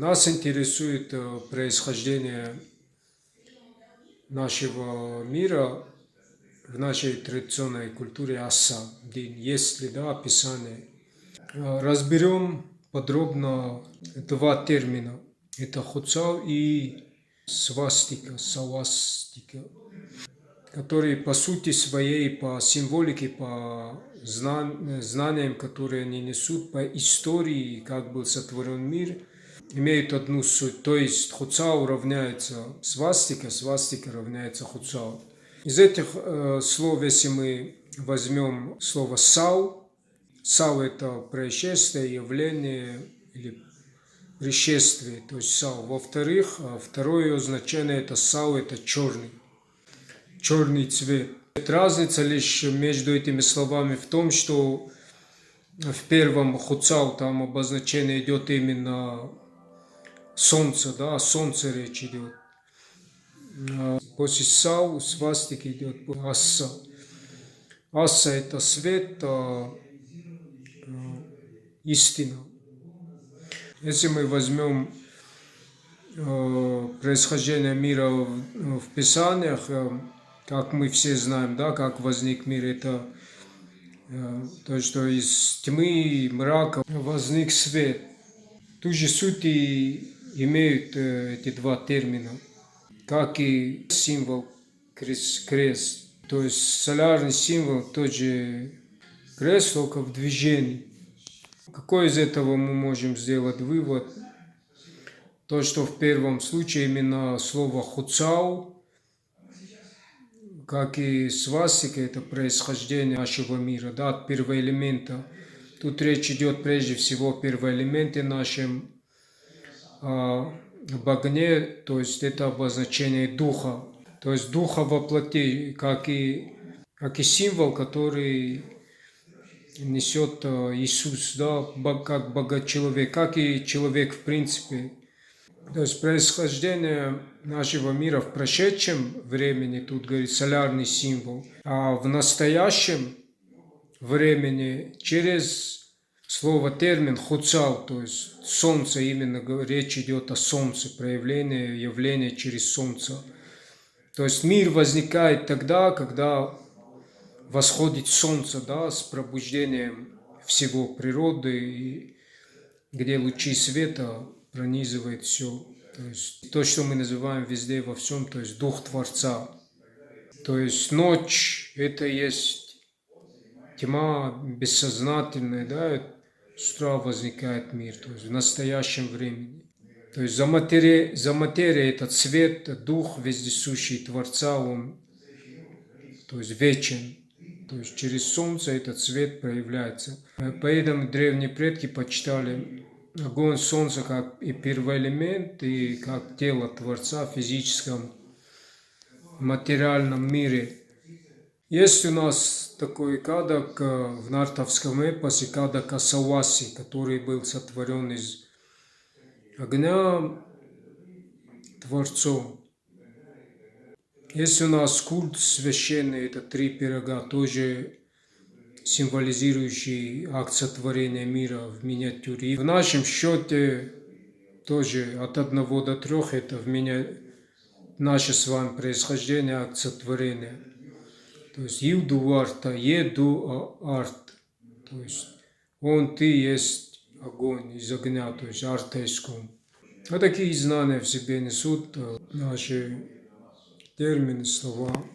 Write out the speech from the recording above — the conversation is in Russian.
Нас интересует происхождение нашего мира в нашей традиционной культуре Аса, где есть ли описание. Разберем подробно два термина. Это хуцал и свастика, савастика, которые по сути своей, по символике, по знаниям, которые они несут, по истории, как был сотворен мир, имеют одну суть. То есть хуцау равняется свастика, свастика равняется хуцау. Из этих слов, если мы возьмем слово сау, сау это происшествие, явление или пришествие, то есть сау. Во-вторых, второе значение это сау, это черный цвет. Разница лишь между этими словами в том, что в первом хуцау там обозначение идет именно солнце, да, о солнце речь идет. После сау свастики идет асса. Асса это свет, истина. Если мы возьмем происхождение мира в Писаниях, как мы все знаем, да, как возник мир, это то, что из тьмы и мрака возник свет. Ту же суть и имеют эти два термина, как и символ крест. То есть солярный символ, тот же крест, только в движении. Какой из этого мы можем сделать вывод? То, что в первом случае именно слово хуцау, как и свастика, это происхождение нашего мира, да, от первоэлемента. Тут речь идет прежде всего о первоэлементе нашем, об огне, то есть это обозначение духа. То есть духа во плоти, как и символ, который несет Иисус, да, как богочеловек, как и человек в принципе. То есть происхождение нашего мира в прошедшем времени, тут говорит солярный символ, а в настоящем времени через слово термин хуцал, то есть солнце, именно речь идет о солнце, проявление, явление через солнце. То есть мир возникает тогда, когда восходит солнце, да, с пробуждением всего природы, и где лучи света пронизывает все. То есть то, что мы называем везде во всем, то есть дух Творца. То есть ночь это есть тьма бессознательная, да, с утра возникает мир, то есть в настоящем времени. То есть за материей этот свет, дух вездесущий Творца, он, то есть вечен. То есть через солнце этот свет проявляется. Поэтому древние предки почитали огонь, солнце как и первоэлемент, и как тело Творца в физическом, материальном мире. Есть у нас такой кадок в нартовском эпосе, кадок Асаваси, который был сотворен из огня Творцом. Есть у нас культ священный, это 3 пирога, тоже символизирующий акт сотворения мира в миниатюре. И в нашем счете тоже от 1 до 3 это наше с вами происхождение, акт сотворения. То есть Юду арта, еду арт. То есть он, ты есть огонь из огня, то есть арта искон. Вот такие знания в себе несут наши термины, слова.